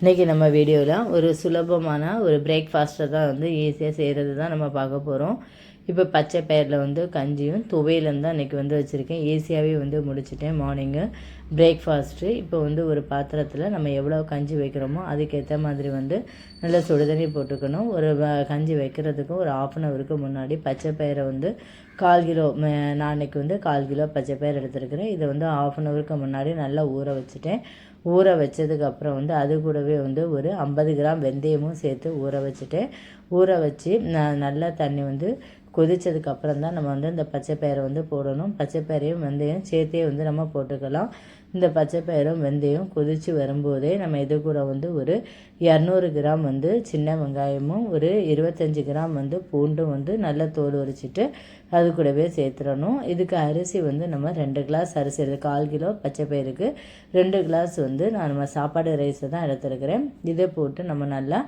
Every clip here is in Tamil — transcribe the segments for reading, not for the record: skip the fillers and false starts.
இன்றைக்கி நம்ம வீடியோவில் ஒரு சுலபமான ஒரு பிரேக்ஃபாஸ்ட்டை தான் வந்து ஈஸியாக செய்கிறது தான் நம்ம பார்க்க போகிறோம். இப்போ பச்சை பயிரில் வந்து கஞ்சியும் துவையிலும் தான் இன்றைக்கி வந்து வச்சுருக்கேன். ஈஸியாகவே வந்து முடிச்சிட்டேன் மார்னிங்கு பிரேக்ஃபாஸ்ட்டு. இப்போ வந்து ஒரு பாத்திரத்தில் நம்ம எவ்வளோ கஞ்சி வைக்கிறோமோ அதுக்கேற்ற மாதிரி வந்து நல்லா சுடுதண்ணி போட்டுக்கணும். ஒரு கஞ்சி வைக்கிறதுக்கு ஒரு 1/2 ஹவருக்கு முன்னாடி பச்சை பயிரை வந்து 1/4 கிலோ, நான் இன்றைக்கி வந்து 1/4 கிலோ பச்சை பயிர் எடுத்துருக்கிறேன். இதை வந்து 1/2 ஹவருக்கு முன்னாடி நல்லா ஊற வச்சுட்டேன். ஊற வச்சதுக்கப்புறம் வந்து அது கூடவே வந்து ஒரு 50 கிராம் வெந்தயமும் சேர்த்து ஊற வச்சுட்டேன். ஊற வச்சு நல்லா தண்ணி வந்து கொதித்ததுக்கப்புறம் தான் நம்ம வந்து இந்த பச்சை பயிரை வந்து போடணும். பச்சை பயிரையும் வெந்தயம் சேர்த்தே வந்து நம்ம போட்டுக்கலாம். இந்த பச்சை பயிரும் வெந்தயம் கொதித்து வரும்போதே நம்ம இது கூட வந்து ஒரு 200 கிராம் வந்து சின்ன வெங்காயமும் ஒரு 25 கிராம் வந்து பூண்டும் வந்து நல்லா தோல் உரிச்சிட்டு அது கூடவே சேர்த்துடணும். இதுக்கு அரிசி வந்து நம்ம 2 கிளாஸ் அரிசி எடுத்து 1/4 கிலோ பச்சை பயிருக்கு 2 கிளாஸ் வந்து நம்ம சாப்பாடு ரைஸை தான் எடுத்துருக்கிறேன். இதை போட்டு நம்ம நல்லா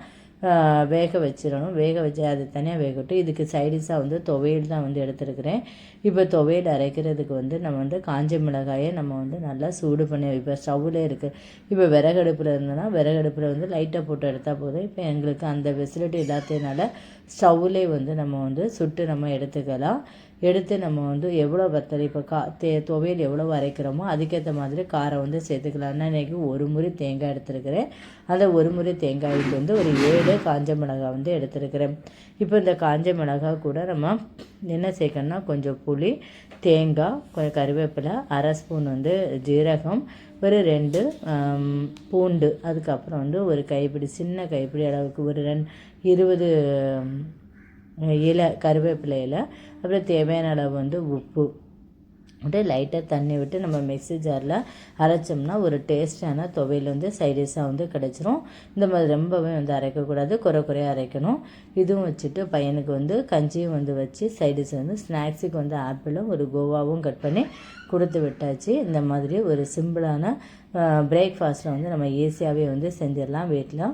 வேக வச்சிடணும். வேக வச்சு அது தனியாக வேகட்டும். இதுக்கு சைடிஷாக வந்து துவையல் தான் வந்து எடுத்துருக்கிறேன். இப்போ துவையல் அரைக்கிறதுக்கு வந்து நம்ம வந்து காஞ்ச மிளகாயை நம்ம வந்து நல்லா சூடு பண்ணி இப்போ ஸ்டவ்வில் இருக்குது. இப்போ விறகடுப்பில் இருந்ததுன்னா விறகடுப்பில் வந்து லைட்டாக போட்டு எடுத்தால் போதும். இப்போ எங்களுக்கு அந்த ஃபெசிலிட்டி இல்லாததுனால ஸ்டவ்லேயே வந்து நம்ம வந்து சுட்டு நம்ம எடுத்துக்கலாம். எடுத்து நம்ம வந்து எவ்வளோ வத்தல் இப்போ துவையல் எவ்வளோ அரைக்கிறோமோ அதுக்கேற்ற மாதிரி காரம் வந்து சேர்த்துக்கலாம்னா இன்றைக்கி ஒரு முறி தேங்காய் எடுத்துருக்கிறேன். அந்த ஒரு முறி தேங்காய்க்கு வந்து ஒரு 7 காஞ்ச மிளகாய் வந்து எடுத்துருக்கிறேன். இப்போ இந்த காஞ்ச மிளகாய் கூட நம்ம என்ன சேர்க்கணும்னா கொஞ்சம் புளி, தேங்காய், கொஞ்சம் கருவேப்பிலை, 1/2 ஸ்பூன் வந்து ஜீரகம், ஒரு 2 பூண்டு, அதுக்கப்புறம் வந்து ஒரு கைப்பிடி சின்ன கைப்பிடி அளவுக்கு ஒரு 20 இலை கருவேப்பிலை இலை, அப்புறம் தேவையான அளவு வந்து உப்பு விட்டு லைட்டாக தண்ணி விட்டு நம்ம மிக்ஸி ஜாரில் அரைச்சோம்னா ஒரு டேஸ்டான துவையல் வந்து சைடிஷாக வந்து கிடச்சிரும். இந்த மாதிரி ரொம்பவே வந்து அரைக்கக்கூடாது, குறையாக அரைக்கணும். இதுவும் வச்சுட்டு பையனுக்கு வந்து கஞ்சியும் வந்து வச்சு சைடிஷ் வந்து ஸ்நாக்ஸுக்கு வந்து ஆப்பிளும் ஒரு கோவாவும் கட் பண்ணி கொடுத்து விட்டாச்சு. இந்த மாதிரி ஒரு சிம்பிளான பிரேக்ஃபாஸ்ட்டில் வந்து நம்ம ஈஸியாகவே வந்து செஞ்சிடலாம் வீட்டில்.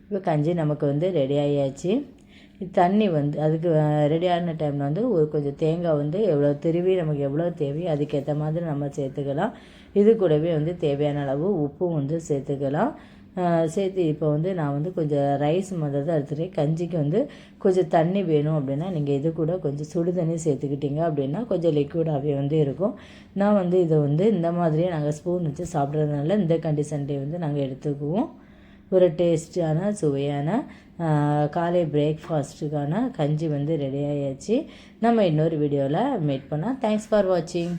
இப்போ கஞ்சி நமக்கு வந்து ரெடி ஆகியாச்சு. தண்ணி வந்து அதுக்கு ரெடி ஆன டைமில் வந்து ஒரு கொஞ்சம் தேங்காய் வந்து எவ்வளோ திருவி நமக்கு எவ்வளோ தேவையோ அதுக்கேற்ற மாதிரி நம்ம சேர்த்துக்கலாம். இது கூடவே வந்து தேவையான அளவு உப்பும் வந்து சேர்த்துக்கலாம். சேர்த்து இப்போ வந்து நான் வந்து கொஞ்சம் ரைஸ் முதல்ல தான் எடுத்துகிறேன். கஞ்சிக்கு வந்து கொஞ்சம் தண்ணி வேணும் அப்படின்னா நீங்கள் இது கூட கொஞ்சம் சுடு தண்ணி சேர்த்துக்கிட்டீங்க அப்படின்னா கொஞ்சம் லிக்விடாகவே வந்து இருக்கும். நான் வந்து இதை வந்து இந்த மாதிரியே நாங்கள் ஸ்பூன் வச்சு சாப்பிட்றதுனால இந்த கண்டிஷன்லேயே வந்து நாங்கள் எடுத்துக்குவோம். ஒரு டேஸ்டான சுவையான காலை பிரேக்ஃபாஸ்ட்டுக்கான கஞ்சி வந்து ரெடி ஆகியாச்சு. நம்ம இன்னொரு வீடியோவில் மீட் பண்ணலாம். தேங்க்ஸ் ஃபார் வாட்சிங்.